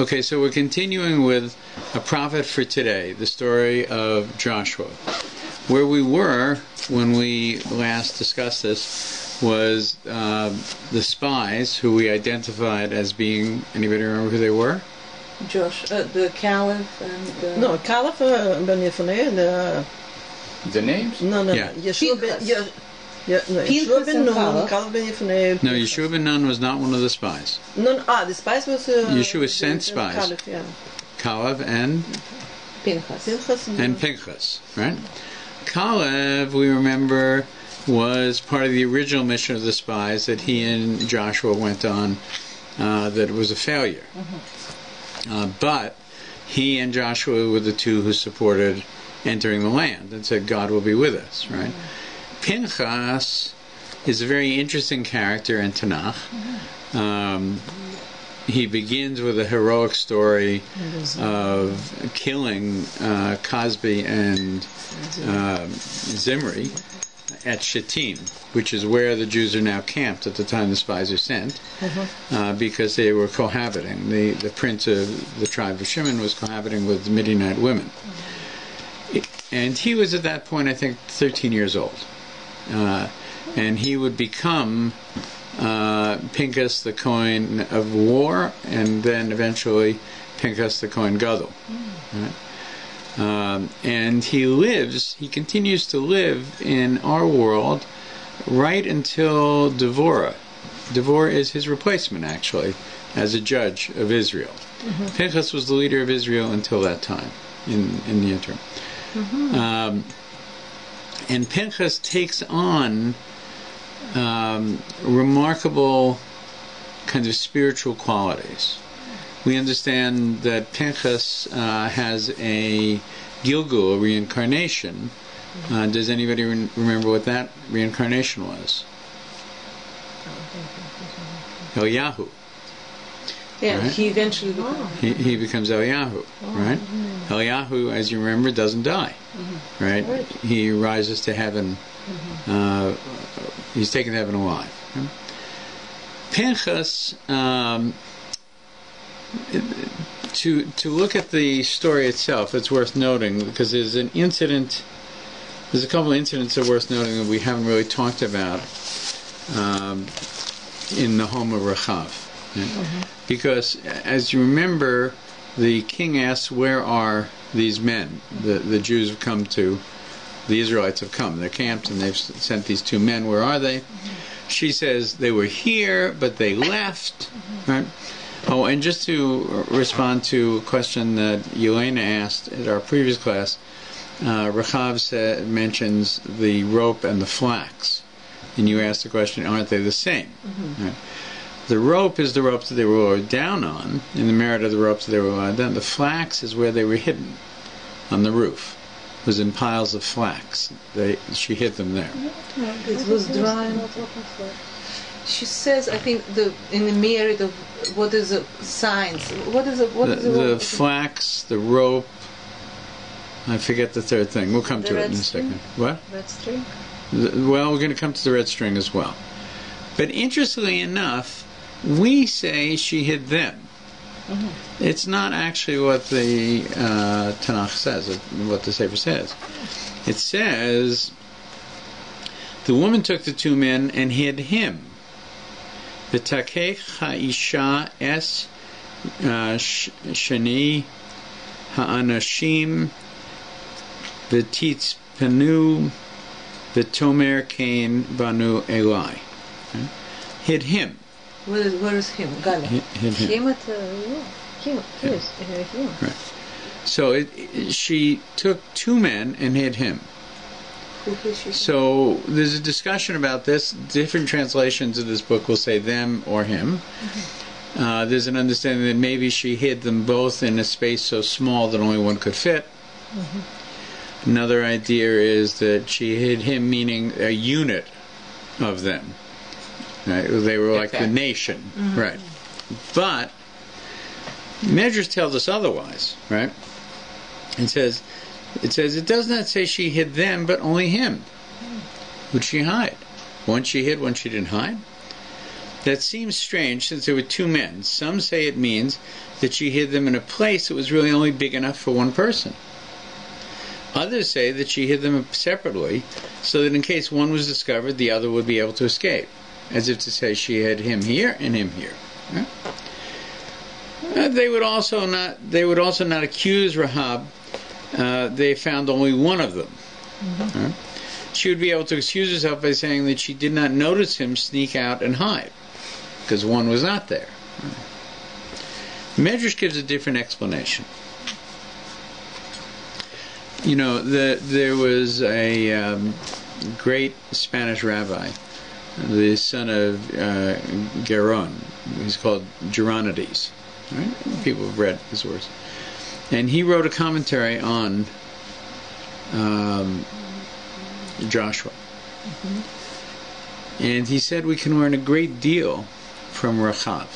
Okay, so we're continuing with a prophet for today, the story of Joshua. Where we were when we last discussed this was the spies who we identified as being, anybody remember who they were? The Caliph and... No, Caliph ben Yehoshua, the names? No. Yeah. Yehoshua ben Nun, Caliph ben Yehoshua. No, Yehoshua ben Nun was not one of the spies. The spies was... Yeshua sent spies. Caliph, yeah. Caleb and Pinchas, right? Caleb, we remember, was part of the original mission of the spies that he and Joshua went on, that was a failure. But he and Joshua were the two who supported entering the land and said, God will be with us, right? Pinchas is a very interesting character in Tanakh. He begins with a heroic story of killing Cosby and Zimri at Shittim, which is where the Jews are now camped at the time the spies are sent, because they were cohabiting. The prince of the tribe of Shimon was cohabiting with Midianite women. And he was at that point, I think, 13 years old. And he would become Pinchas the Kohen of war, and then eventually Pinchas the Kohen Gadol. Right? And he continues to live in our world right until Devorah. Devorah is his replacement, actually, as a judge of Israel. Pinchas was the leader of Israel until that time, in the interim. And Pinchas takes on remarkable kind of spiritual qualities. We understand that Pinchas has a Gilgul, a reincarnation. Does anybody remember what that reincarnation was? Eliyahu. Yeah, right? he eventually becomes... He becomes Eliyahu, right? Eliyahu, as you remember, doesn't die, right? He rises to heaven. He's taken to heaven alive. Right? Pinchas, to look at the story itself, it's worth noting, because there's a couple of incidents that are worth noting that we haven't really talked about in the home of Rechav. Right? Because, as you remember, the king asks, where are these men? The Jews have come to, the Israelites have come. They're camped and they've sent these two men. Where are they? She says, they were here, but they left. Right? Oh, and just to respond to a question that Yelena asked at our previous class, Rechav mentions the rope and the flax. And you asked the question, aren't they the same? Right? The rope is the rope that they were lowered down on, in the merit of the ropes that they were lowered down. The flax is where they were hidden, on the roof. It was in piles of flax. She hid them there. It was dry. She says, I think, in the merit of what is the signs. The flax, the rope. I forget the third thing. We'll come to it in a second. What? Red string? Well, we're going to come to the red string as well. But interestingly enough, we say she hid them. It's not actually what the Tanakh says, what the Sefer says. It says, the woman took the two men and hid him. V'takech ha'isha es shani ha'anashim v'titzpenu v'tomer kain banu elai. Hid him. Where is him? Gali. Hid him. Right. So she took two men and hid him. So there's a discussion about this. Different translations of this book will say them or him. There's an understanding that maybe she hid them both in a space so small that only one could fit. Another idea is that she hid him, meaning a unit of them. Right? They were like the nation, right? But Medrash tells us otherwise, right? It says it does not say she hid them, but only him. Would she hide? One she hid, one she didn't hide. That seems strange since there were two men. Some say it means that she hid them in a place that was really only big enough for one person. Others say that she hid them separately so that in case one was discovered, the other would be able to escape, as if to say she had him here and him here. Right? They would also not accuse Rahab. They found only one of them. Right? She would be able to excuse herself by saying that she did not notice him sneak out and hide, because one was not there. Medrash gives a different explanation. You know, there was a great Spanish rabbi, the son of Geron. He's called Geronides. Right? People have read his works. And he wrote a commentary on Joshua. And he said we can learn a great deal from Rachav,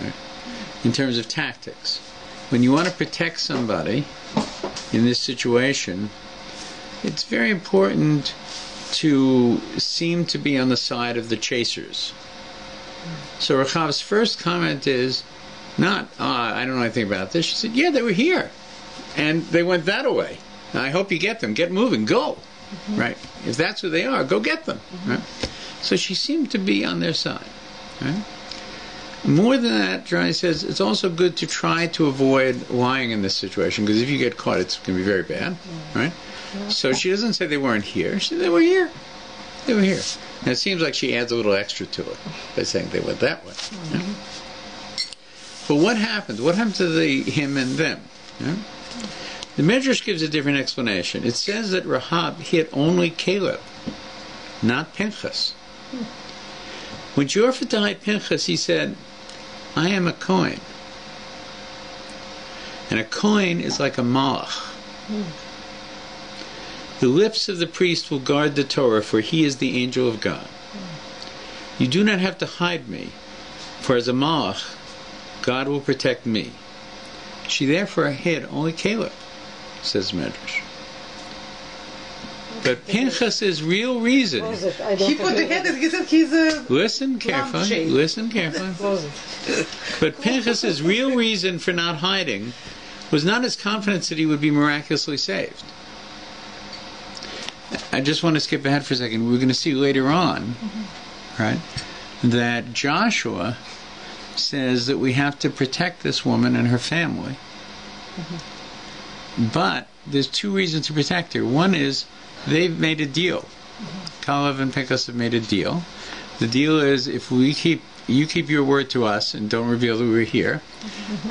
right? In terms of tactics. When you want to protect somebody in this situation, it's very important to seem to be on the side of the chasers. So Rachav's first comment is not, I don't know anything about this. She said, yeah, they were here. And they went that way. I hope you get them. Get moving. Go. Right? If that's who they are, go get them. Right? So she seemed to be on their side. Right? More than that, Johnny says, it's also good to try to avoid lying in this situation, because if you get caught, it's going to be very bad. Right? So she doesn't say they weren't here. She said they were here. They were here. Now it seems like she adds a little extra to it by saying they went that way. Yeah? But what happened? What happened to the him and them? Yeah? The Medrash gives a different explanation. It says that Rahab hit only Caleb, not Pinchas. When she offered to hide Pinchas, he said, I am a Kohen. And a Kohen is like a Malach. The lips of the priest will guard the Torah, for he is the angel of God. You do not have to hide me, for as a Malach, God will protect me. She therefore hid only Caleb, says Medrash. But Pinchas's real reason... He put the head and he said he's a... Listen carefully. Listen carefully. But Pinchas's real reason for not hiding was not his confidence that he would be miraculously saved. I just want to skip ahead for a second. We're going to see later on, right, that Joshua says that we have to protect this woman and her family. But there's two reasons to protect her. One is they've made a deal. Caleb and Pinchas have made a deal. The deal is if you keep your word to us and don't reveal that we're here,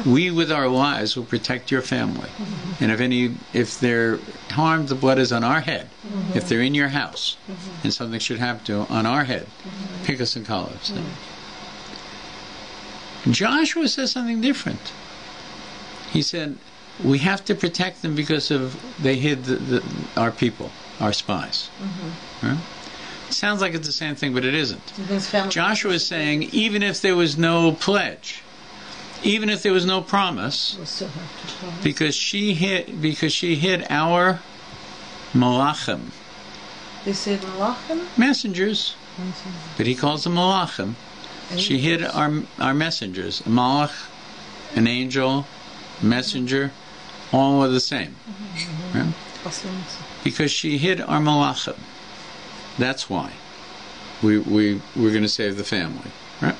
we with our lives will protect your family. And if they're harmed, the blood is on our head. If they're in your house and something should happen to them, on our head. Pinchas and Caleb. Joshua says something different. He said, we have to protect them because they hid our people, our spies. Right? It sounds like it's the same thing, but it isn't. Joshua is saying, even if there was no pledge, even if there was no promise, because she hid our malachim. They said malachim? Messengers. But he calls them malachim. She hid our messengers. A malach, an angel, a messenger, all are the same. Right? Because she hid our malachim. That's why we're going to save the family. Right?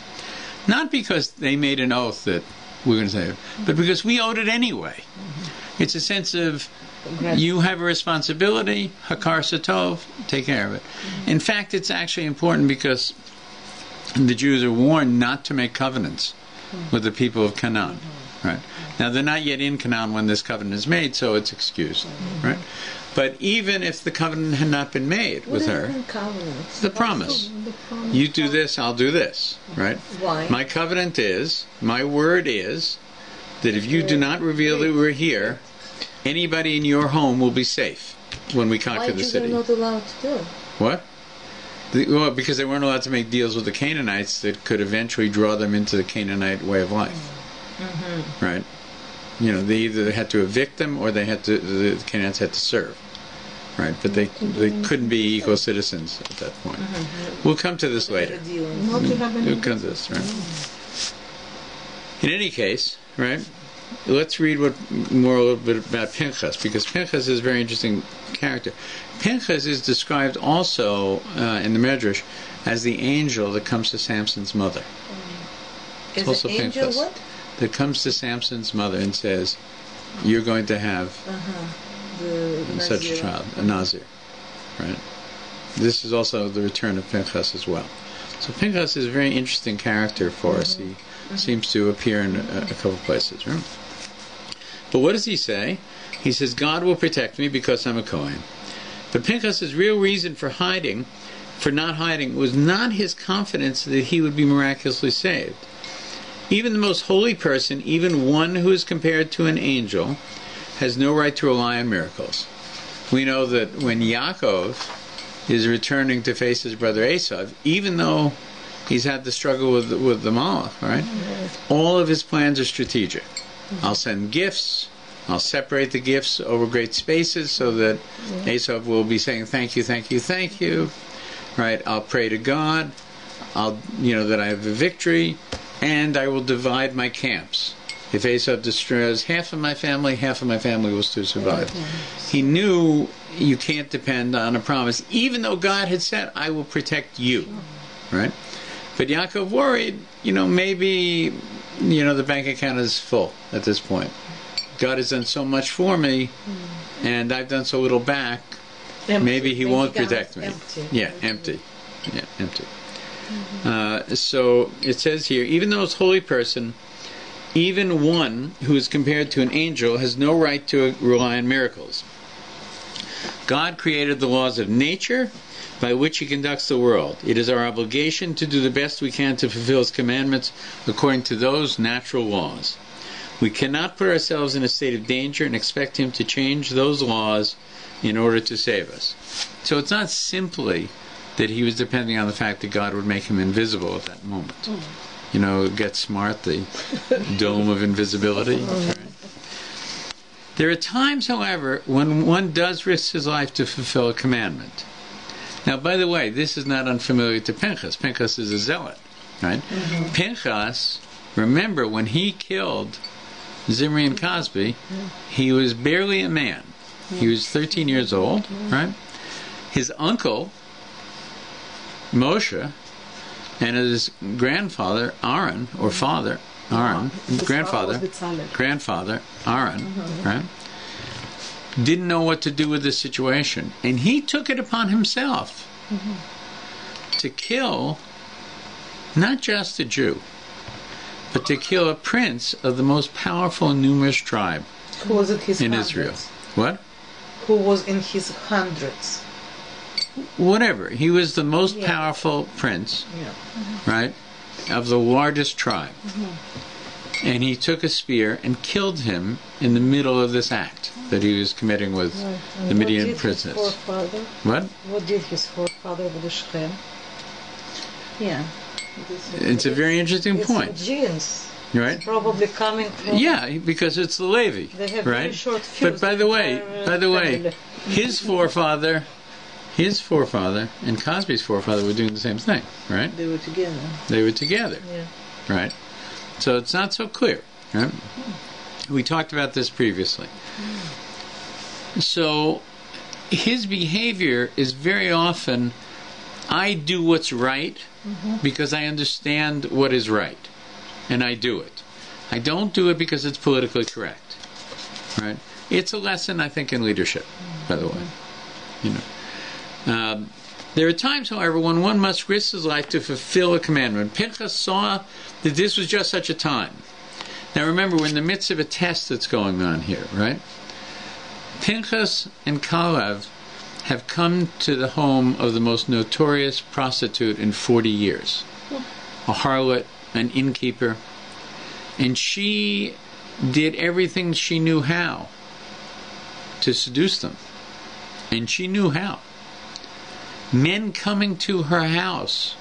Not because they made an oath that we're going to save it, but because we owed it anyway. It's a sense of you have a responsibility, hakar satov, take care of it. In fact, it's actually important because the Jews are warned not to make covenants with the people of Canaan. Right? Now, they're not yet in Canaan when this covenant is made, so it's excused. Right? But even if the covenant had not been made with her, the promise. You do this, I'll do this. Right? Why? My covenant is, my word is, that if you do not reveal that we're here, anybody in your home will be safe when we conquer the city. Why are they not allowed to do it? What? Well, because they weren't allowed to make deals with the Canaanites that could eventually draw them into the Canaanite way of life. Right? You know, they either had to evict them or the Canaanites had to serve. right? But they couldn't be equal citizens at that point. We'll come to this later. We'll come to this, right? In any case, right? Let's read a little bit about Pinchas, because Pinchas is a very interesting character. Pinchas is described also in the Medrash as the angel that comes to Samson's mother. Is also an angel Pinchas what? that comes to Samson's mother and says, "You're going to have such a child, a Nazir." Right? This is also the return of Pinchas as well. So Pinchas is a very interesting character for us. He seems to appear in a couple places, right? But what does he say? He says, "God will protect me because I'm a Kohen." But Pinchas' real reason for not hiding, was not his confidence that he would be miraculously saved. Even the most holy person, even one who is compared to an angel, has no right to rely on miracles. We know that when Yaakov is returning to face his brother Esav, even though he's had the struggle with the Malach, right? All of his plans are strategic. I'll send gifts. I'll separate the gifts over great spaces so that Esav will be saying thank you, thank you, thank you. Right? I'll pray to God. That I have a victory, and I will divide my camps. If Esav destroys half of my family will still survive. He knew you can't depend on a promise, even though God had said, "I will protect you." Right? But Yaakov worried, maybe, the bank account is full at this point. God has done so much for me, and I've done so little back. Maybe he won't protect me. Empty. So it says here, even the most holy person, even one who is compared to an angel, has no right to rely on miracles. God created the laws of nature by which he conducts the world. It is our obligation to do the best we can to fulfill his commandments according to those natural laws. We cannot put ourselves in a state of danger and expect him to change those laws in order to save us. So it's not simply that he was depending on the fact that God would make him invisible at that moment. Get smart, the dome of invisibility. Right? There are times, however, when one does risk his life to fulfill a commandment. Now, by the way, this is not unfamiliar to Pinchas. Pinchas is a zealot, right? Pinchas, remember, when he killed Zimri and Cosby, he was barely a man. He was 13 years old, right? His uncle, Moshe, and his grandfather, Aaron, or father, Aaron, grandfather, Aaron, right? Didn't know what to do with this situation. And he took it upon himself to kill not just a Jew, but to kill a prince of the most powerful and numerous tribe Who was in his in hundreds? Israel. What? Who was in his hundreds? Whatever. He was the most powerful prince, right, of the largest tribe. And he took a spear and killed him in the middle of this act that he was committing with the Midian princess. What? What did his forefather with Shechem? Yeah. It's a very interesting point. Genes. Right? It's probably coming from... Yeah, because it's the Levi, They have right? very short fuse. But by the way, family. his forefather, and Cosby's forefather were doing the same thing, right? They were together. They were together, right? So it's not so clear, right? We talked about this previously. So his behavior is very often, I do what's right because I understand what is right, and I do it. I don't do it because it's politically correct, right? It's a lesson, I think, in leadership, by the way. There are times, however, when one must risk his life to fulfill a commandment. Pinchas saw that this was just such a time. Now remember, we're in the midst of a test that's going on here, right? Pinchas and Kalev have come to the home of the most notorious prostitute in 40 years. A harlot, an innkeeper. And she did everything she knew how to seduce them. And she knew how. Men coming to her house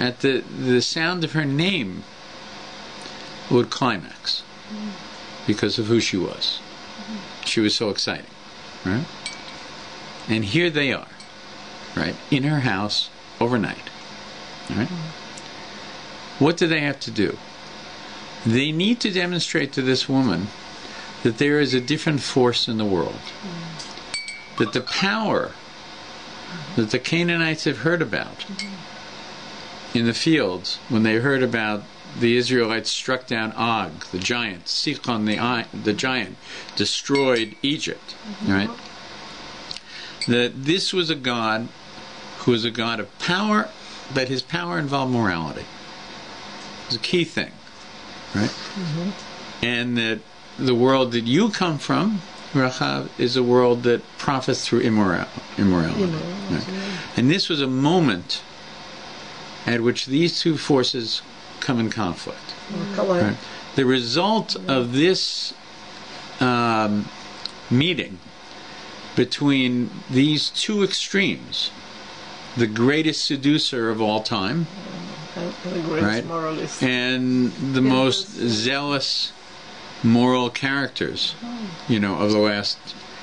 at the sound of her name would climax because of who she was. She was so exciting, right? And here they are, right, in her house overnight. Right? What do they have to do? They need to demonstrate to this woman that there is a different force in the world. That the power that the Canaanites have heard about in the fields, when they heard about the Israelites struck down Og, the giant, Sichon, the giant, destroyed Egypt, right? That this was a God who was a God of power, that his power involved morality. It's a key thing, right? And that the world that you come from, Rachav, is a world that profits through immorality. Right? And this was a moment at which these two forces come in conflict. Right? The result of this meeting between these two extremes, the greatest seducer of all time, right, and the most zealous moral characters, of the last,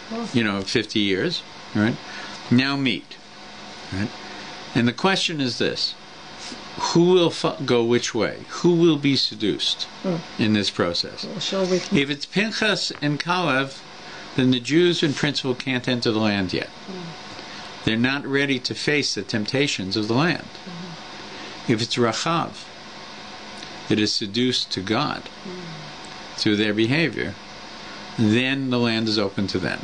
50 years, right, now meet, right? And the question is this: who will go which way? Who will be seduced in this process? If it's Pinchas and Kalev, then the Jews in principle can't enter the land yet. They're not ready to face the temptations of the land. If it's Rachav that is seduced to God through their behavior, then the land is open to them.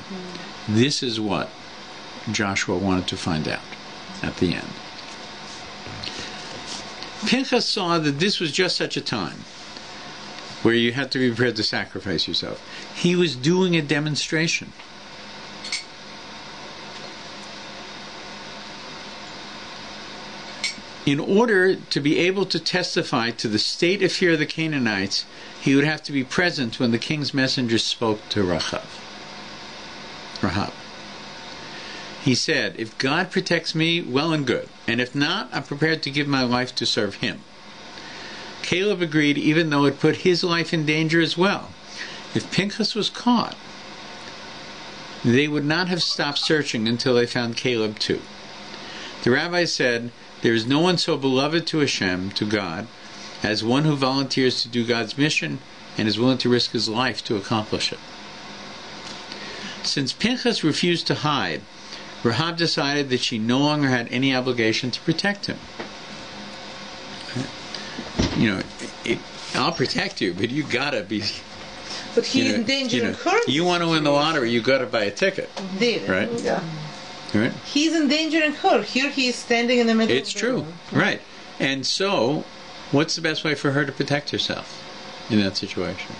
This is what Joshua wanted to find out at the end. Pinchas saw that this was just such a time where you had to be prepared to sacrifice yourself. He was doing a demonstration. In order to be able to testify to the state of fear of the Canaanites, he would have to be present when the king's messenger spoke to Rahab. He said, if God protects me, well and good. And if not, I'm prepared to give my life to serve him. Caleb agreed, even though it put his life in danger as well. If Pinchas was caught, they would not have stopped searching until they found Caleb too. The rabbi said, there is no one so beloved to Hashem, to God, as one who volunteers to do God's mission and is willing to risk his life to accomplish it. Since Pinchas refused to hide, Rahab decided that she no longer had any obligation to protect him. I'll protect you, but you gotta be. But he's in danger and hurt. You want to win the lottery, you gotta buy a ticket. Right? Yeah. Right? He's in danger and hurt. Here he is standing in the middle. It's true, right? And so, what's the best way for her to protect herself in that situation?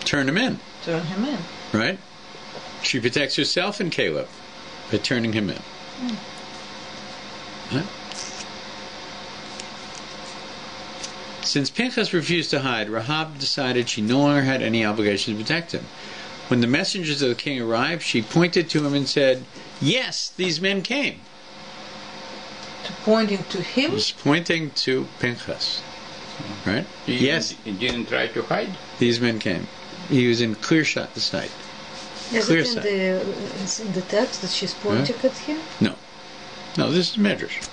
Turn him in. Turn him in. Right? She protects herself and Caleb by turning him in. Right? Since Pinchas refused to hide, Rahab decided she no longer had any obligation to protect him. When the messengers of the king arrived, she pointed to him and said, yes, these men came. Pointing to him? She's pointing to Pinchas. Right? Yes. He didn't try to hide? These men came. He was in clear shot of sight. Is Clear it sight. in the text that she's pointing at him? No, this is Medrash.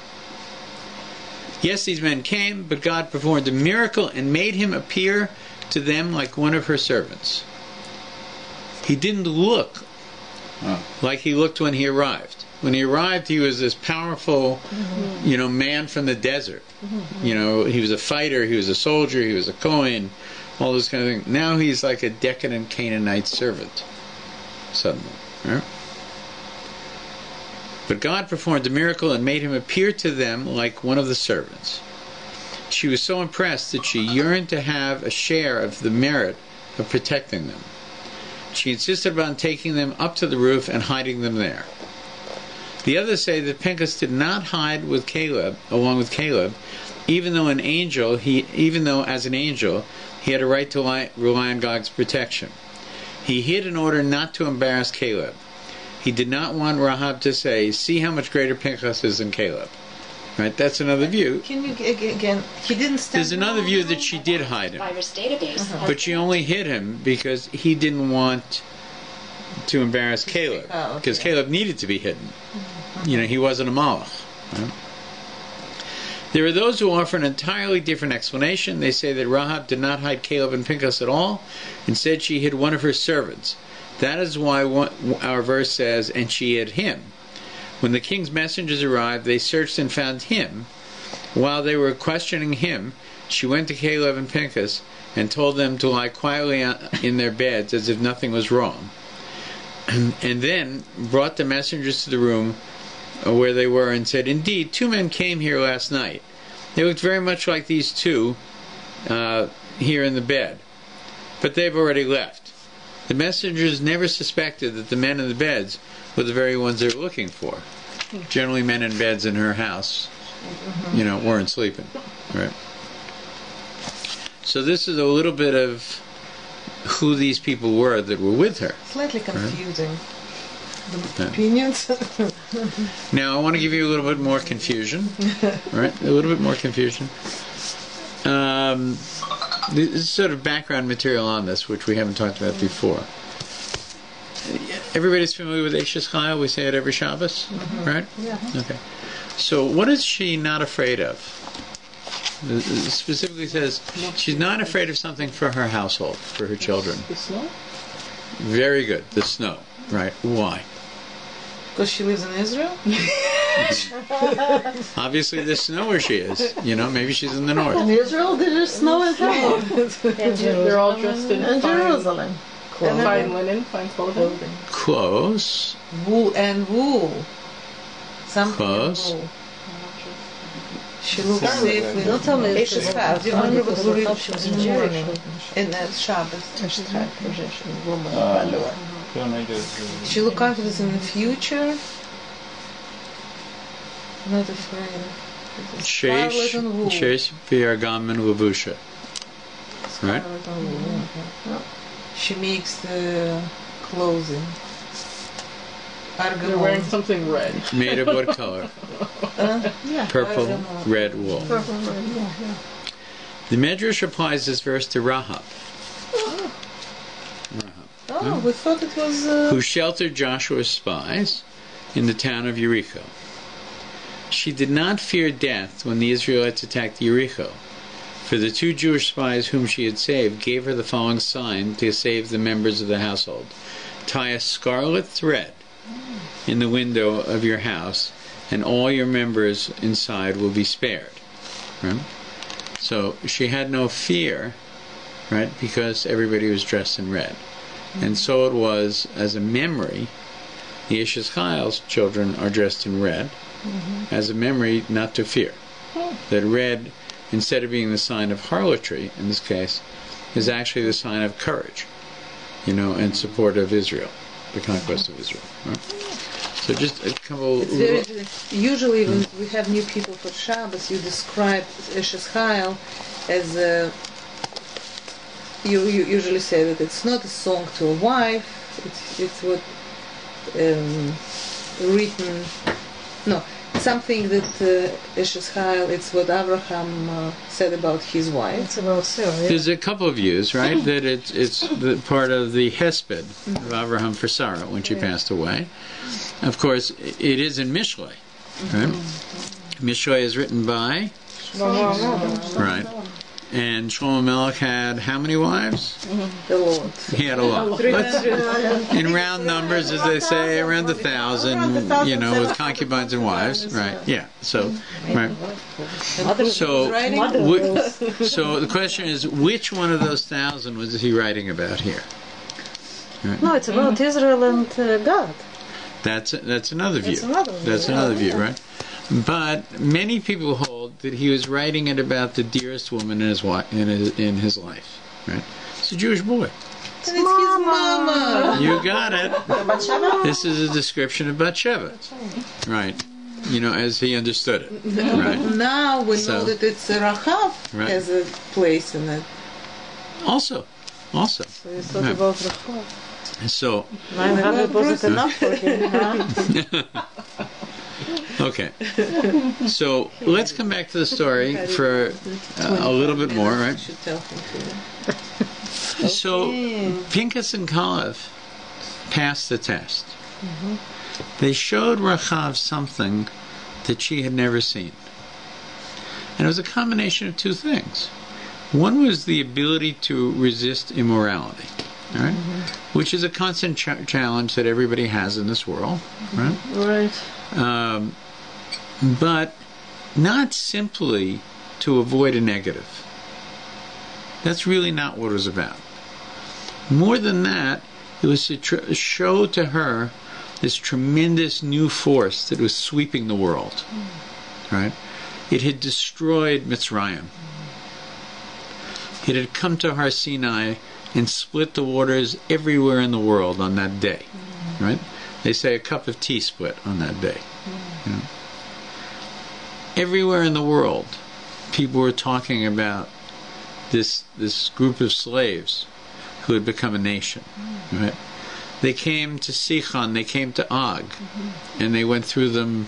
Yes, these men came, but God performed a miracle and made him appear to them like one of her servants. He didn't look like he looked when he arrived. When he arrived, he was this powerful, man from the desert. He was a fighter, he was a soldier, he was a Kohen, all this kind of thing. Now he's like a decadent Canaanite servant, suddenly. Right? But God performed a miracle and made him appear to them like one of the servants. She was so impressed that she yearned to have a share of the merit of protecting them. She insisted upon taking them up to the roof and hiding them there. The others say that Pinchas did not hide with Caleb, along with Caleb, even though as an angel he had a right to rely on God's protection. He hid in order not to embarrass Caleb. He did not want Rahab to say, see how much greater Pinchas is than Caleb. Right? That's another view. Can you again? He didn't stand. There's another view that she did hide him. Virus database. But she only hid him because he didn't want to embarrass Caleb. Oh, okay. Because Caleb needed to be hidden. You know, he wasn't a malach. Right? There are those who offer an entirely different explanation. They say that Rahab did not hide Caleb and Pinchas at all. Instead, she hid one of her servants. That is why our verse says, and she hid him. When the king's messengers arrived, they searched and found him. While they were questioning him, she went to Caleb and Pinchas and told them to lie quietly in their beds as if nothing was wrong. And then brought the messengers to the room where they were and said, "Indeed, 2 men came here last night. They looked very much like these 2 here in the bed. But they've already left." The messengers never suspected that the men in the beds were the very ones they were looking for. Generally, men in beds in her house, you know, weren't sleeping. Right. So this is a little bit of who these people were that were with her. Slightly confusing. The opinions. Now, I want to give you a little bit more confusion. Right? A little bit more confusion. This is sort of background material on this, which we haven't talked about before. Everybody's familiar with Eshes Chayil? We say it every Shabbos, right? Yeah. Okay. So, what is she not afraid of? It specifically says she's not afraid of something for her household, for her children. The snow? Very good. The snow. Right. Why? Because she lives in Israel? Obviously, there's snow where she is. You know, maybe she's in the north. In Israel, there is snow in heaven. They're all dressed in In fine, Jerusalem. fine linen, fine clothing. Close. Wool and wool. Something Close. in wool. She looks safely. Not only Eshes this, Chayil. Do you remember what we read she was in in Jericho. morning? In Shabbos. She She look confident in the future. Not afraid. Scarlet and wool. Shesh v'argam and levusha. Right? Scarlet and wool. She makes the clothing. They're wearing Argamon. something red. Made of what color? Purple, Argamon. red wool. The Medrash applies this verse to Rahab. Oh, we thought it was. Who sheltered Joshua's spies in the town of Jericho. She did not fear death when the Israelites attacked Jericho, for the 2 Jewish spies whom she had saved gave her the following sign to save the members of the household. Tie a scarlet thread in the window of your house, and all your members inside will be spared. Right? So she had no fear, right, because everybody was dressed in red. And so it was, as a memory, the Eshes Chayil's children are dressed in red, as a memory not to fear. That red, instead of being the sign of harlotry, in this case, is actually the sign of courage, you know, in support of Israel, the conquest of Israel. Right? So just a couple... It's very interesting. Usually when we have new people for Shabbos, you describe Eshes Chayil as a... You usually say that it's not a song to a wife, it's what written... No, something that Eshes Chayil, it's what Abraham said about his wife. It's about Sarah. Yeah. There's a couple of views, right? That it's the part of the hesped of Abraham for Sarah when she passed away. Of course, it is in Mishlei, right? Mishlei is written by... Right. And Shlomo Melech had how many wives? The Lord. He had a lot. In round numbers, as they say, around 1,000, you know, with concubines and wives, right? Yeah. So, right. So, so the question is, which one of those 1,000 was he writing about here? Right? No, it's about Israel and God. That's another view. That's another view, Right? But many people hold that he was writing it about the dearest woman in his life. Right? It's a Jewish boy. And it's his mama. You got it. This is a description of Bathsheba. Right. You know, as he understood it. Right. Now we So- know that it's Rahab Right. has a place in it. Also. So you thought Yeah. about Rahab. So, 900 wasn't enough for him, huh? Okay. So let's come back to the story for a little bit more, I right? should tell him to. So Pinchas and Caleb passed the test. They showed Rachav something that she had never seen. And it was a combination of two things. One was the ability to resist immorality, right? Which is a constant challenge that everybody has in this world, right? Right. But not simply to avoid a negative. That's really not what it was about. More than that, it was to show to her this tremendous new force that was sweeping the world, right? It had destroyed Mitzrayim. It had come to Har Sinai and split the waters everywhere in the world on that day, right? They say a cup of tea split on that day. You know? Everywhere in the world, people were talking about this group of slaves who had become a nation, right? They came to Sichon, they came to Og, and they went through them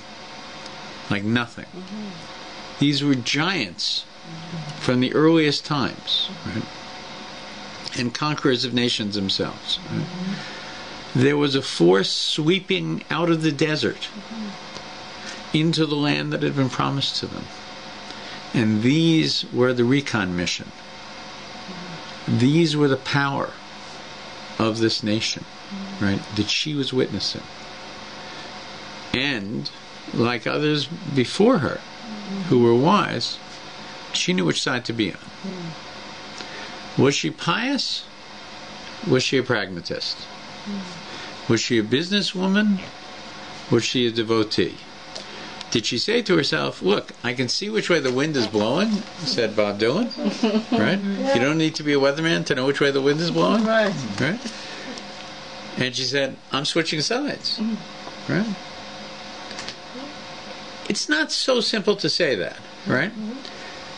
like nothing. These were giants from the earliest times, right? And conquerors of nations themselves. Right? There was a force sweeping out of the desert into the land that had been promised to them. And these were the recon mission. These were the power of this nation, right, that she was witnessing. And, like others before her, who were wise, she knew which side to be on. Was she pious? Was she a pragmatist? Was she a businesswoman? Was she a devotee? Did she say to herself, look, I can see which way the wind is blowing, said Bob Dylan, right? You don't need to be a weatherman to know which way the wind is blowing, Right. right? And she said, I'm switching sides, right? It's not so simple to say that, right?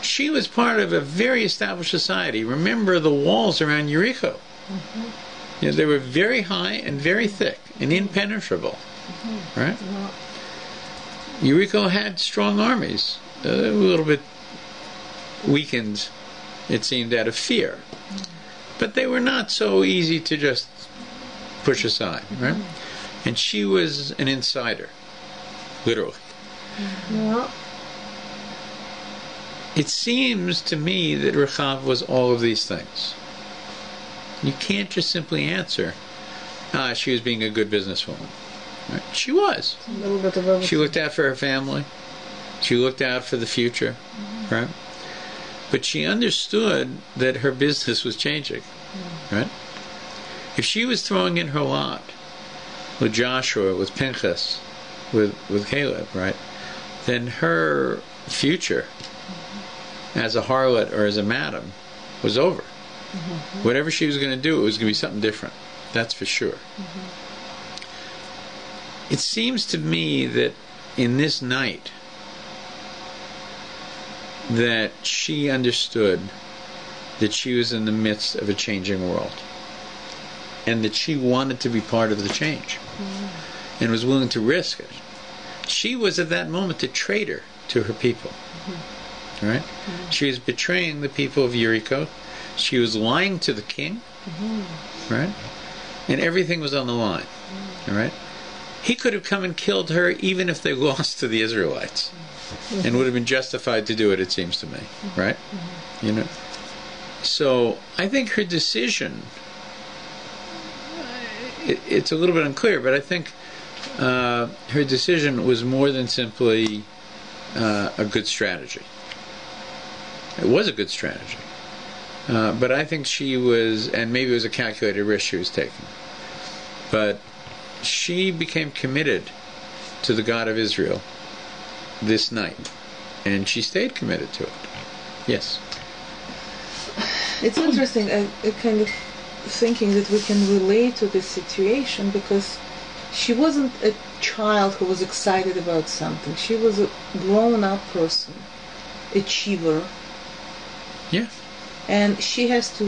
She was part of a very established society. Remember the walls around Jericho. You know, they were very high and very thick and impenetrable, right? Jericho had strong armies, a little bit weakened, it seemed, out of fear. But they were not so easy to just push aside, right? And she was an insider, literally. Yeah. It seems to me that Rechav was all of these things. You can't just simply answer, she was being a good businesswoman. Right? She was. A little bit of everything. She looked out for her family. She looked out for the future, right? But she understood that her business was changing, right? If she was throwing in her lot with Joshua, with Pinchas, with Caleb, right, then her future as a harlot or as a madam was over. Whatever she was going to do, it was going to be something different. That's for sure. It seems to me that in this night that she understood that she was in the midst of a changing world and that she wanted to be part of the change and was willing to risk it. She was at that moment a traitor to her people. Right? She was betraying the people of Jericho. She was lying to the king. Right? And everything was on the line. All right? He could have come and killed her even if they lost to the Israelites, and would have been justified to do it, it seems to me. Right? You know? So I think her decision, it's a little bit unclear, but I think her decision was more than simply a good strategy. It was a good strategy. But I think she was, and maybe it was a calculated risk she was taking, but she became committed to the God of Israel this night, and she stayed committed to it. Yes? It's interesting. I kind of thinking that we can relate to this situation because she wasn't a child who was excited about something. She was a grown-up person, achiever. Yeah. And she has to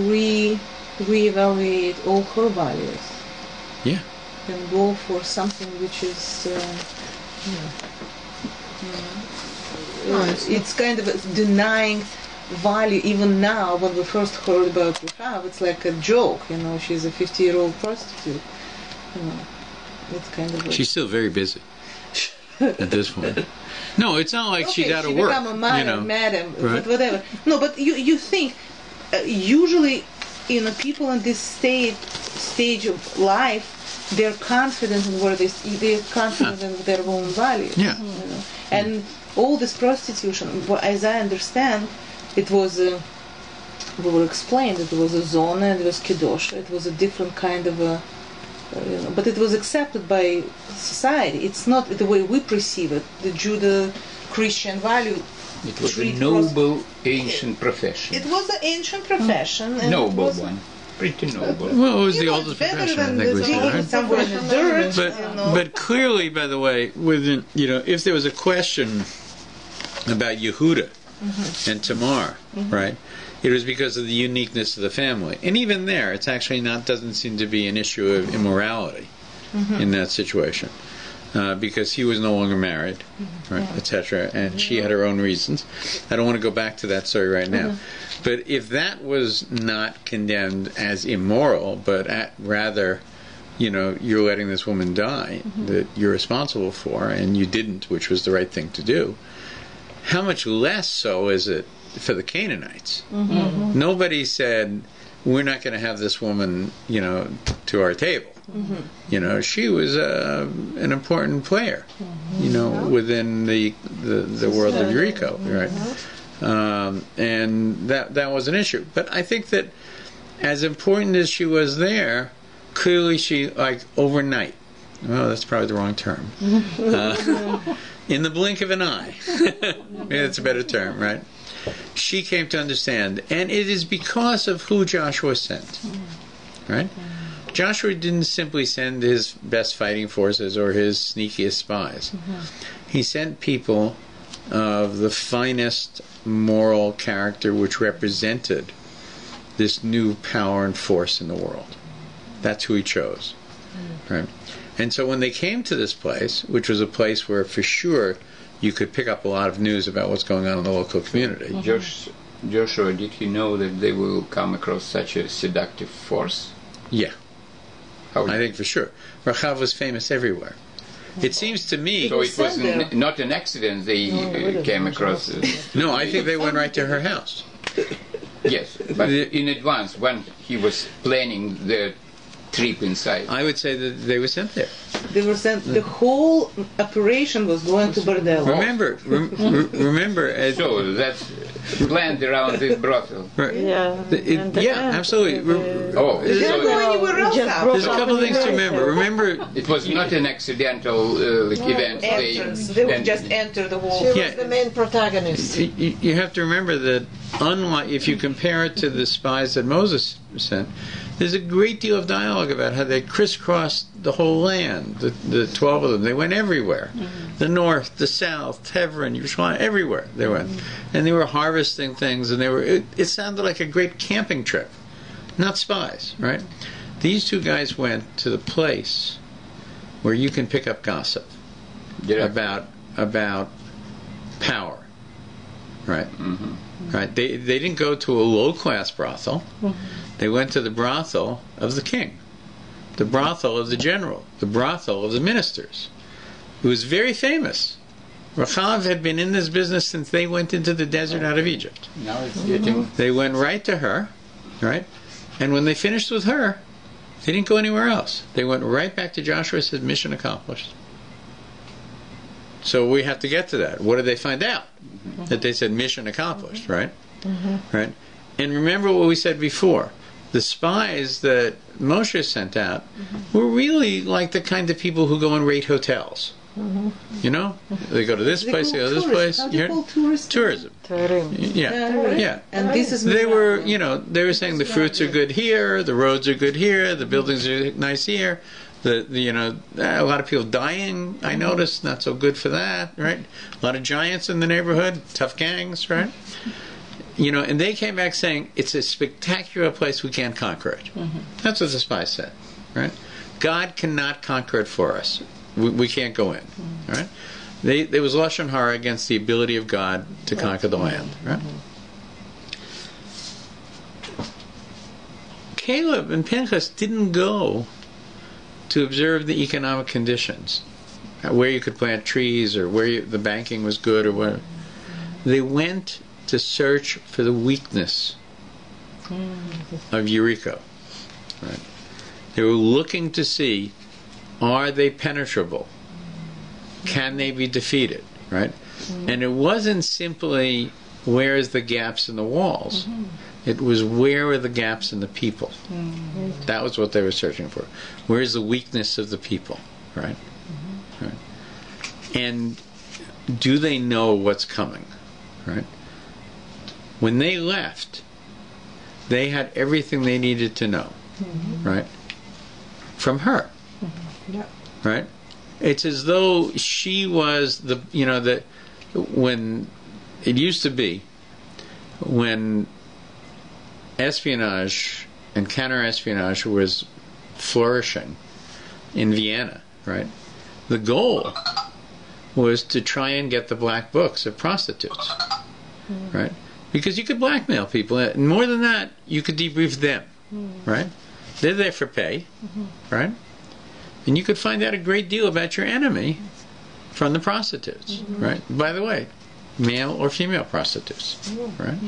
reevaluate all her values. Yeah. And go for something which is it's kind of denying value. Even now, when we first heard about Rahav, it's like a joke. She's a 50-year-old prostitute. It's kind of. She's still very busy at this point. No, it's not like she's out of she work. become a madam, Right. but whatever. No, but you think usually, people in this stage of life, they're confident in they're confident in their own value. Yeah. And all this prostitution, as I understand, it was. We were explained it was a zona, and it was kedosha. It was a different kind of a. But it was accepted by society. It's not the way we perceive it. The Judo-Christian value. It was a noble, ancient profession. It was an ancient profession. And Noble one. Pretty noble. Well, it was the it's oldest better profession, I than think we digging said, right? somewhere in the dirt. But clearly, by the way, within if there was a question about Yehuda and Tamar, right? It was because of the uniqueness of the family, and even there, it's actually doesn't seem to be an issue of immorality in that situation, because he was no longer married, right, etc., and she had her own reasons. I don't want to go back to that story right now, but if that was not condemned as immoral, but rather, you're letting this woman die that you're responsible for, and you didn't, which was the right thing to do. How much less so is it for the Canaanites? Nobody said, we're not going to have this woman, to our table. She was an important player, within the world of Jericho, right? And that was an issue. But I think that as important as she was there, clearly she, overnight, well, that's probably the wrong term. In the blink of an eye. Maybe that's a better term, right? She came to understand, and it is because of who Joshua sent, right? Joshua didn't simply send his best fighting forces or his sneakiest spies. He sent people of the finest moral character, which represented this new power and force in the world. That's who he chose, right? And so when they came to this place, which was a place where for sure you could pick up a lot of news about what's going on in the local community. Joshua, did he know that they will come across such a seductive force? Yeah. How? I think for sure. Rachav was famous everywhere. It seems to me... So it was not an accident they came across it. No, I think they went right to her house. Yes, but in advance, when he was planning the trip inside. I would say that they were sent there. They were sent. The whole operation was going to Bordello. Remember. So that's planned around this brothel. Right. Yeah. Absolutely. Oh, They're going anywhere else now. There's a couple of things to remember. Remember, it was not an accidental event. Entrance. They would just enter the wall. She was the main protagonist. you have to remember that, unlike if you compare it to the spies that Moses sent, there's a great deal of dialogue about how they crisscrossed the whole land. The 12 of them, they went everywhere. The north, the south, Hebron, Yerushalayim, everywhere they went, and they were harvesting things, and it sounded like a great camping trip, not spies, right? These two guys went to the place where you can pick up gossip about power, right? Right. They didn't go to a low class brothel. They went to the brothel of the king, the brothel of the general, the brothel of the ministers. It was very famous. Rachav had been in this business since they went into the desert out of Egypt. Now it's getting... They went right to her, right? And when they finished with her, they didn't go anywhere else. They went right back to Joshua and said, mission accomplished. So we have to get to that. What did they find out? That they said mission accomplished, right? Right? And remember what we said before. The spies that Moshe sent out were really like the kind of people who go and rate hotels. You know? They go to this place, they go to this place. How do you call tourism? Tourism. Yeah. And this is they were saying the fruits are good here, the roads are good here, the buildings are nice here. A lot of people dying, I noticed, not so good for that, right? A lot of giants in the neighborhood, tough gangs, right? And they came back saying, it's a spectacular place, we can't conquer it. That's what the spies said, right? God cannot conquer it for us. We can't go in, right? There was Lashon Hara against the ability of God to conquer the land. Right? Caleb and Pinchas didn't go to observe the economic conditions, where you could plant trees or where the banking was good or whatever. They went to search for the weakness of Jericho. Right? They were looking to see, are they penetrable? Can they be defeated? Right? And it wasn't simply where's the gaps in the walls. It was where are the gaps in the people. That was what they were searching for. Where's the weakness of the people? Right? Right? And do they know what's coming? Right? When they left, they had everything they needed to know. Right? From her. Right? It's as though she was when it used to be, when espionage and counter-espionage was flourishing in Vienna, right? The goal was to try and get the black books of prostitutes, right? Because you could blackmail people. And more than that, you could debrief them, right? They're there for pay, right? And you could find out a great deal about your enemy from the prostitutes, right? By the way, male or female prostitutes, right?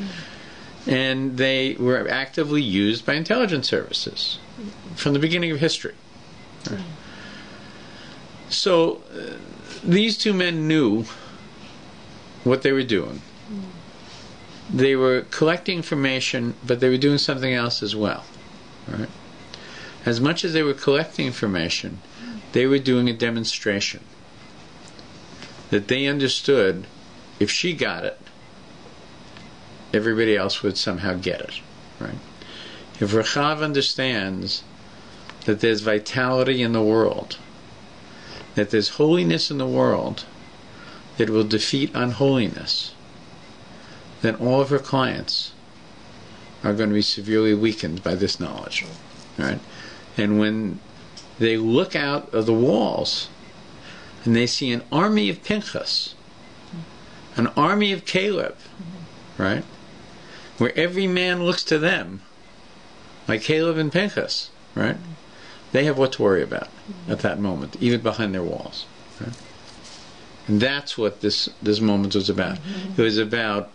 And they were actively used by intelligence services from the beginning of history. Right? So these two men knew what they were doing. They were collecting information, but they were doing something else as well. Right? As much as they were collecting information, they were doing a demonstration that they understood if she got it, everybody else would somehow get it. Right? If Rechav understands that there's vitality in the world, that there's holiness in the world that will defeat unholiness, then all of her clients are going to be severely weakened by this knowledge. Right? And when they look out of the walls and they see an army of Pinchas, an army of Caleb, right? Where every man looks to them, like Caleb and Pinchas, right? They have what to worry about at that moment, even behind their walls. Right? And that's what this moment was about. It was about,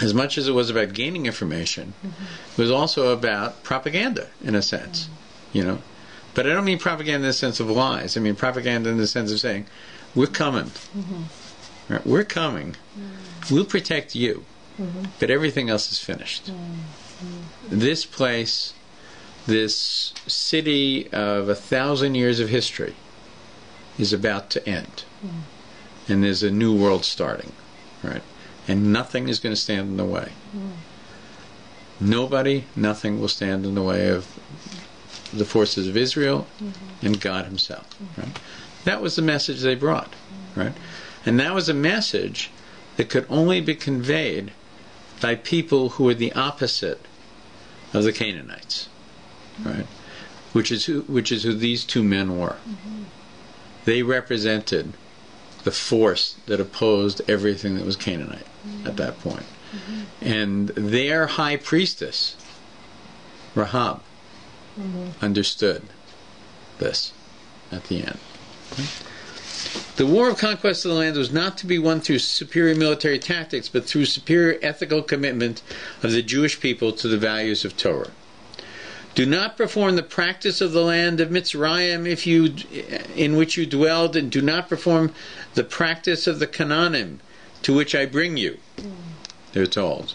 as much as it was about gaining information, it was also about propaganda, in a sense. You know? But I don't mean propaganda in the sense of lies. I mean propaganda in the sense of saying, we're coming. Right? We're coming. We'll protect you. But everything else is finished. This place, this city of 1,000 years of history, is about to end. And there's a new world starting. Right? And nothing is going to stand in the way. Nobody, nothing will stand in the way of the forces of Israel and God Himself. Right? That was the message they brought. Right? And that was a message that could only be conveyed by people who were the opposite of the Canaanites. Right? Which is who these two men were. They represented the force that opposed everything that was Canaanite at that point. And their high priestess, Rahab, understood this at the end. The war of conquest of the land was not to be won through superior military tactics, but through superior ethical commitment of the Jewish people to the values of Torah. Do not perform the practice of the land of Mitzrayim in which you dwelled, and do not perform the practice of the Canaanim to which I bring you, they're told.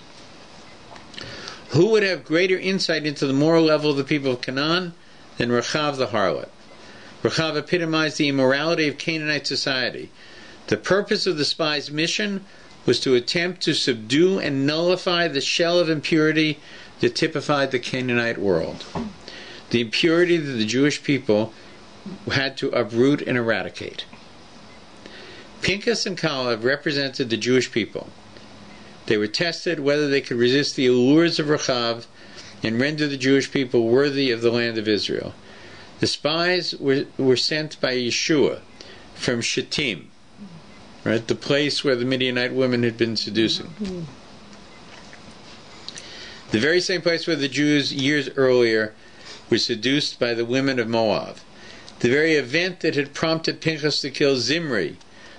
Who would have greater insight into the moral level of the people of Canaan than Rechav the harlot? Rechav epitomized the immorality of Canaanite society. The purpose of the spy's mission was to attempt to subdue and nullify the shell of impurity that typified the Canaanite world. The impurity that the Jewish people had to uproot and eradicate. Pinchas and Caleb represented the Jewish people. They were tested whether they could resist the allures of Rechav and render the Jewish people worthy of the land of Israel. The spies were sent by Yehoshua from Shittim, right? The place where the Midianite women had been seducing. The very same place where the Jews years earlier were seduced by the women of Moab. The very event that had prompted Pinchas to kill Zimri,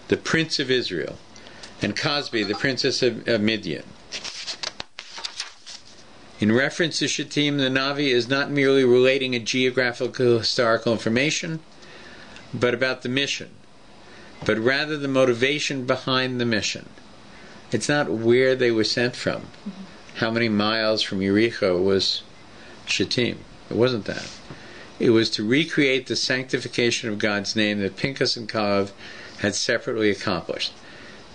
the prince of Israel, and Cosbi, the princess of Midian. In reference to Shittim, the Navi is not merely relating a geographical historical information, but about the mission, but rather the motivation behind the mission. It's not where they were sent from. How many miles from Yericho was Shittim? It wasn't that. It was to recreate the sanctification of God's name that Pinchas and Caleb had separately accomplished.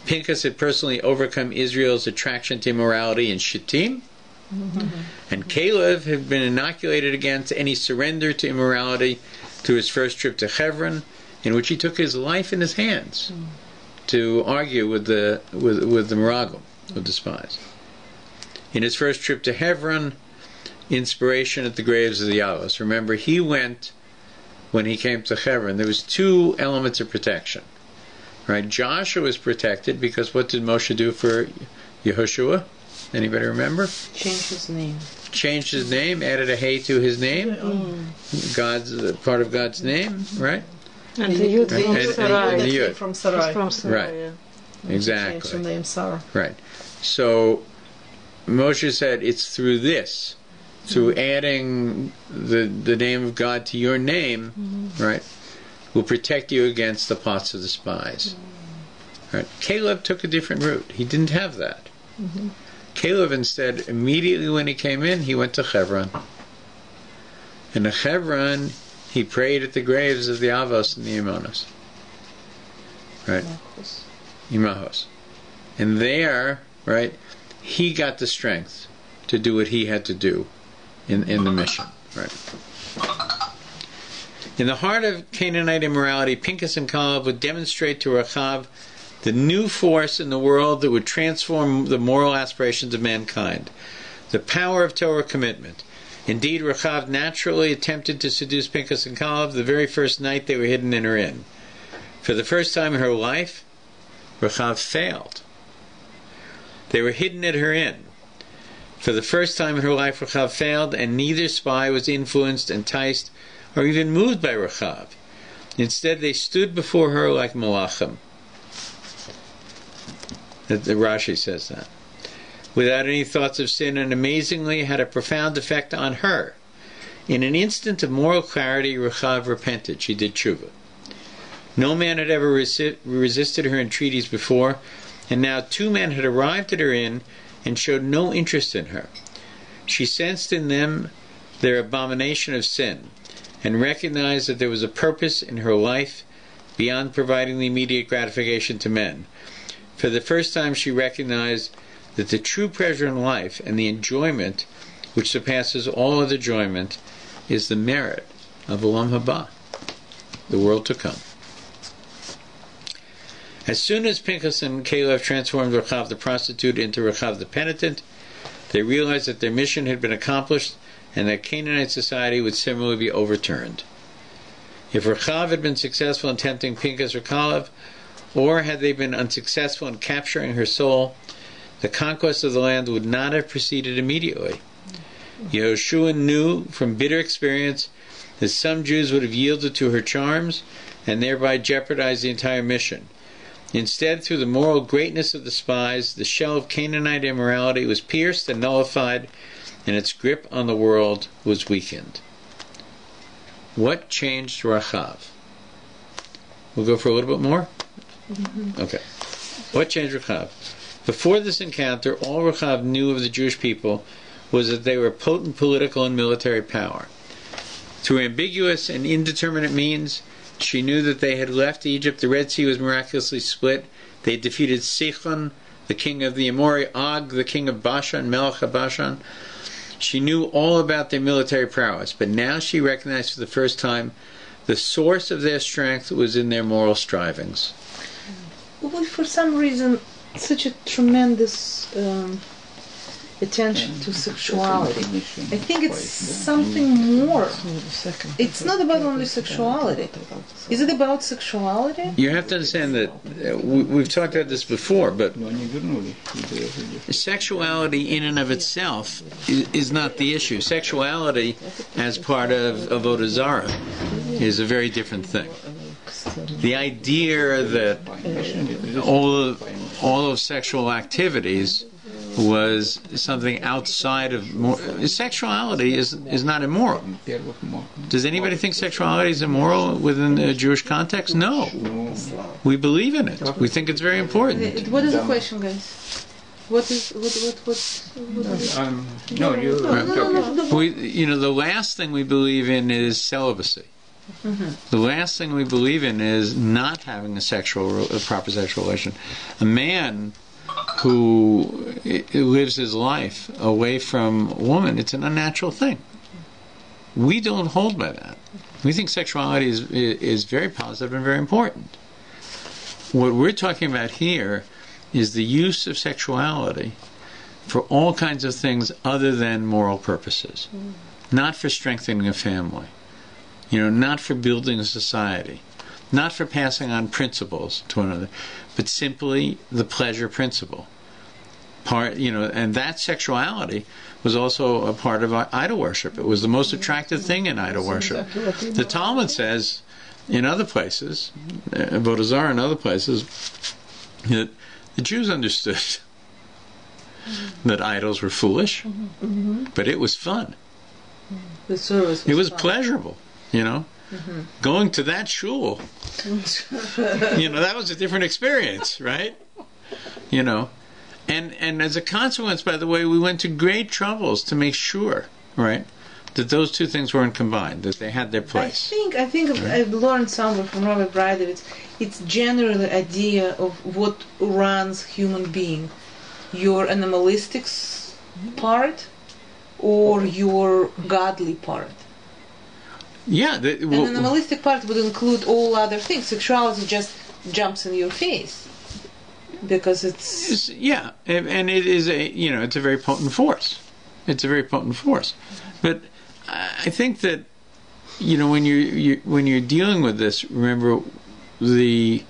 Pinchas had personally overcome Israel's attraction to immorality in Shittim, and Caleb had been inoculated against any surrender to immorality through his first trip to Hebron, in which he took his life in his hands to argue with the Meraglim, with the spies. In his first trip to Hebron, inspiration at the graves of the Avos. Remember, he went, when he came to Hebron, there was two elements of protection. Right? Joshua was protected because what did Moshe do for Yehoshua? Anybody remember? Change his name. Changed his name, added a hey to his name. God's part of God's name, right? And the Yud And- from and- Sarai. and the Yud. From Sarai. From Sarai, Right. yeah. Exactly. Changed the name Sarah. Right. So Moshe said, it's through this, through adding the name of God to your name, right, will protect you against the plots of the spies. Right. Caleb took a different route. He didn't have that. Caleb instead, immediately when he came in, he went to Hebron. And in Hebron, he prayed at the graves of the Avos and the Immonos. Right? Imahos. And there, right, he got the strength to do what he had to do in the mission. Right? In the heart of Canaanite immorality, Pinchas and Caleb would demonstrate to Rechav the new force in the world that would transform the moral aspirations of mankind, the power of Torah commitment. Indeed, Rechav naturally attempted to seduce Pinchas and Caleb the very first night they were hidden in her inn. For the first time in her life, Rechav failed. They were hidden at her inn. For the first time in her life, Rechav failed, and neither spy was influenced, enticed, or even moved by Rechav. Instead, they stood before her like malachim. The Rashi says that. Without any thoughts of sin, and amazingly had a profound effect on her. In an instant of moral clarity, Rechav repented. She did tshuva. No man had ever resisted her entreaties before, and now two men had arrived at her inn and showed no interest in her. She sensed in them their abomination of sin, and recognized that there was a purpose in her life beyond providing the immediate gratification to men. For the first time she recognized that the true pleasure in life and the enjoyment which surpasses all other enjoyment is the merit of Olam Haba, the world to come. As soon as Pinchas and Caleb transformed Rechav the prostitute into Rechav the penitent, they realized that their mission had been accomplished and that Canaanite society would similarly be overturned. If Rechav had been successful in tempting Pinchas or Caleb, or had they been unsuccessful in capturing her soul, the conquest of the land would not have proceeded immediately. Yehoshua knew from bitter experience that some Jews would have yielded to her charms and thereby jeopardized the entire mission. Instead, through the moral greatness of the spies, the shell of Canaanite immorality was pierced and nullified, and its grip on the world was weakened. What changed Rechav? We'll go for a little bit more? Okay. What changed Rechav? Before this encounter, all Rechav knew of the Jewish people was that they were potent political and military power. Through ambiguous and indeterminate means, she knew that they had left Egypt, the Red Sea was miraculously split, they had defeated Sichon, the king of the Amori, Og, the king of Bashan, Melech of Bashan. She knew all about their military prowess, but now she recognized for the first time the source of their strength was in their moral strivings. Well, for some reason, such a tremendous attention to sexuality. I think it's something more. It's not about only sexuality. Is it about sexuality? You have to understand that we've talked about this before, but sexuality in and of itself is not the issue. Sexuality as part of Avodah Zarah is a very different thing. The idea that all of sexual activities was something outside of sexuality is not immoral. Does anybody think sexuality is immoral within the Jewish context? No. We believe in it. We think it's very important. What is the question, guys? What is No, you. The last thing we believe in is celibacy. The last thing we believe in is not having a proper sexual relation. A man who lives his life away from a woman, it's an unnatural thing. We don't hold by that. We think sexuality is very positive and very important. What we're talking about here is the use of sexuality for all kinds of things other than moral purposes. Not for strengthening a family. Not for building a society. Not for passing on principles to one another, but simply the pleasure principle. And that sexuality was also a part of idol worship. It was the most attractive thing in idol worship. The Talmud says, in other places, Avodah Zarah and other places, that the Jews understood that idols were foolish, but it was fun. The service was it was fun. Pleasurable, Going to that shul, that was a different experience, right? And as a consequence, by the way, we went to great troubles to make sure, right, that those two things weren't combined, that they had their place. I think right? I've learned somewhere from Rabbi Bridovitz, it's generally the idea of what runs human being. Your animalistic part or your godly part. Yeah. An animalistic part would include all other things. Sexuality just jumps in your face. Because it's and it is it's a very potent force. It's a very potent force. But I think that when you're dealing with this, remember the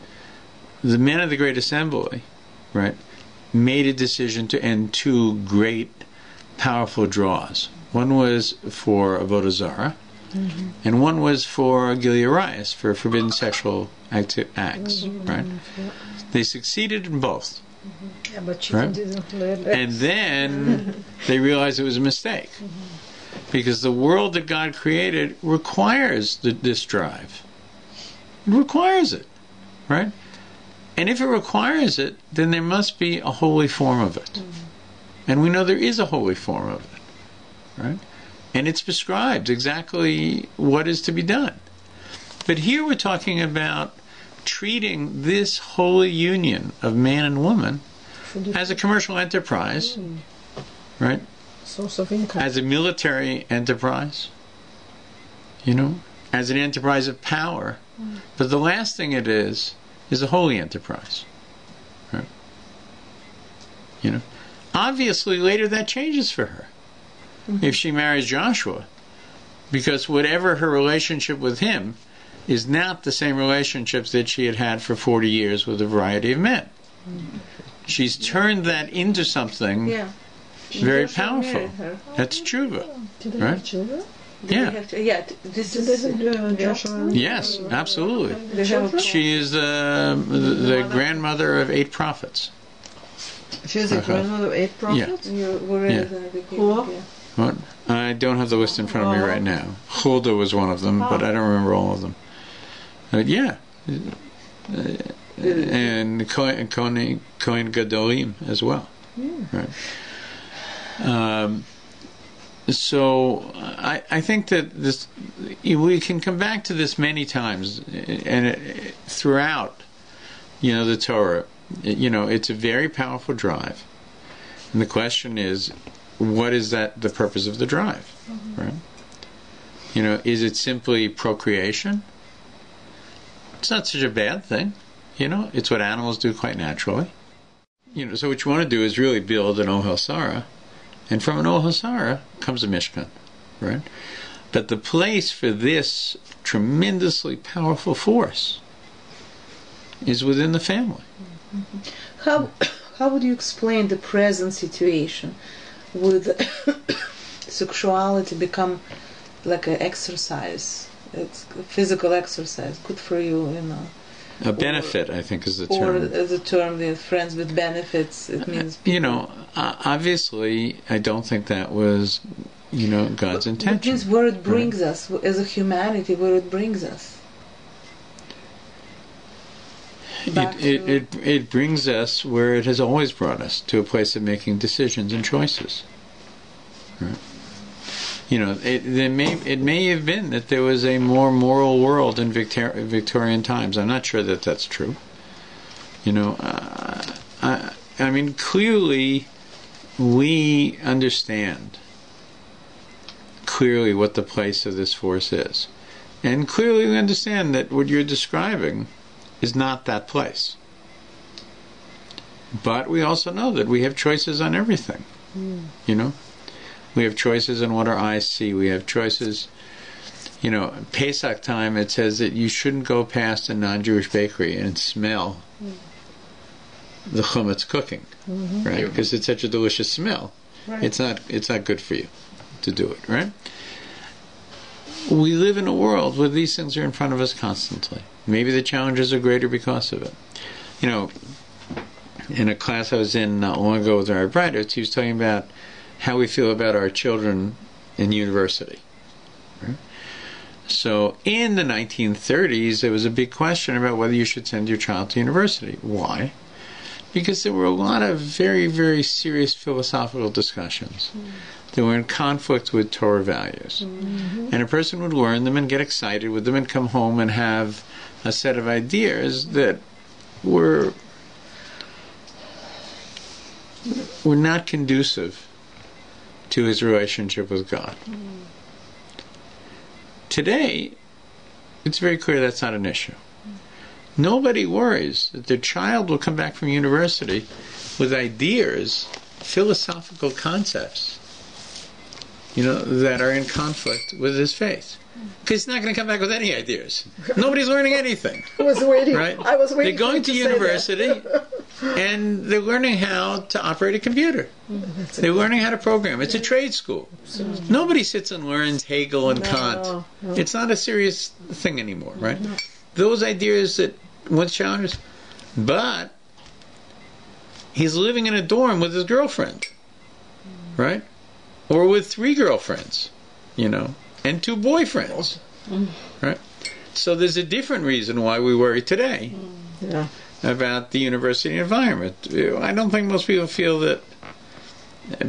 men of the Great Assembly, right, made a decision to end two great, powerful draws. One was for Avodah Zarah, and one was for Gilui Arayos, for forbidden sexual acts, right? They succeeded in both. Yeah, but right? didn't learn that. And then they realized it was a mistake. Because the world that God created requires this drive. It requires it. Right? And if it requires it, then there must be a holy form of it. And we know there is a holy form of it. Right? And it's prescribed exactly what is to be done. But here we're talking about treating this holy union of man and woman as a commercial enterprise, right? Source of income. As a military enterprise, as an enterprise of power. But the last thing it is a holy enterprise, right? Obviously later that changes for her. If she marries Joshua, because whatever her relationship with him is not the same relationships that she had for 40 years with a variety of men. She's turned that into something very powerful. That's tshuva. Did they right? have children? This Did is they have Joshua? Yes, absolutely. She is the grandmother of 8 prophets. She is a grandmother of 8 prophets? What? I don't have the list in front of me right now. Huldah was one of them, but I don't remember all of them. And Kohen Gadolim as well. Right. So I think that we can come back to this many times, and throughout, the Torah, it's a very powerful drive, and the question is, what is the purpose of the drive, right? Is it simply procreation? It's not such a bad thing, It's what animals do quite naturally. So what you want to do is really build an Ohel Sarah And from an Ol Hasara comes a Mishkan, right? But the place for this tremendously powerful force is within the family. How would you explain the present situation with sexuality become like an exercise? It's a physical exercise, good for you, you know. A benefit, I think, is the Or term. the term, the friends with benefits, it means... You know, obviously, I don't think that was, God's It intention. means where it brings us, as a humanity, where it brings us. It brings us where it has always brought us, to a place of making decisions and choices. Right? It may have been that there was a more moral world in Victorian times. I'm not sure that that's true. I mean, clearly we understand clearly what the place of this force is. And clearly we understand that what you're describing is not that place. But we also know that we have choices on everything. We have choices on what our eyes see. We have choices, Pesach time, it says that you shouldn't go past a non-Jewish bakery and smell the chumetz cooking, right? Because it's such a delicious smell. Right. It's not good for you to do it, right? We live in a world where these things are in front of us constantly. Maybe the challenges are greater because of it. In a class I was in not long ago with Rabbi, he was talking about how we feel about our children in university. Right? So in the 1930s, there was a big question about whether you should send your child to university. Why? Because there were a lot of very, very serious philosophical discussions that were in conflict with Torah values. And a person would learn them and get excited with them and come home and have a set of ideas that were not conducive to his relationship with God. Today, it's very clear that's not an issue. Nobody worries that their child will come back from university with ideas, philosophical concepts, that are in conflict with his faith. Because he's not going to come back with any ideas. Nobody's learning anything. I was waiting. Right? I was waiting. They're going to university, and they're learning how to operate a computer. They're learning how to program. It's a trade school. Nobody sits and learns Hegel and Kant. No. It's not a serious thing anymore, right? Those ideas that once challenged, but he's living in a dorm with his girlfriend, right? Or with 3 girlfriends, and 2 boyfriends, right? So there's a different reason why we worry today about the university environment. I don't think most people feel that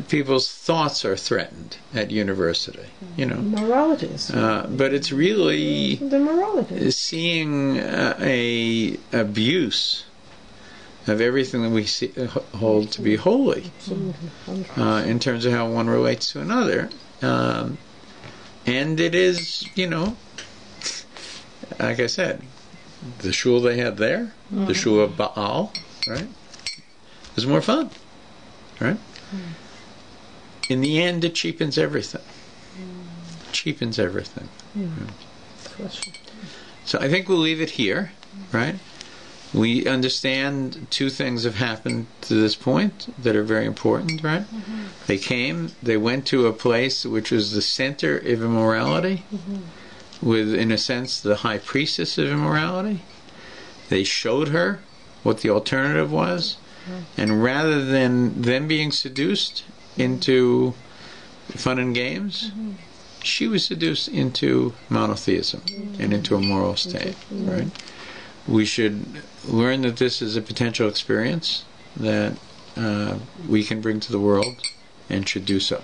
people's thoughts are threatened at university, Morality is. but it's really the morality. seeing a abuse of everything that we hold to be holy, in terms of how one relates to another. And it is, like I said, the shul they had there, the shul of Baal, right, was more fun, right? In the end, it cheapens everything. Cheapens everything. So I think we'll leave it here, right? We understand 2 things have happened to this point that are very important, right? They went to a place which was the center of immorality, with, in a sense, the high priestess of immorality. They showed her what the alternative was, and rather than them being seduced into fun and games, she was seduced into monotheism and into a moral state, right? We should learn that this is a potential experience that we can bring to the world, and should do so.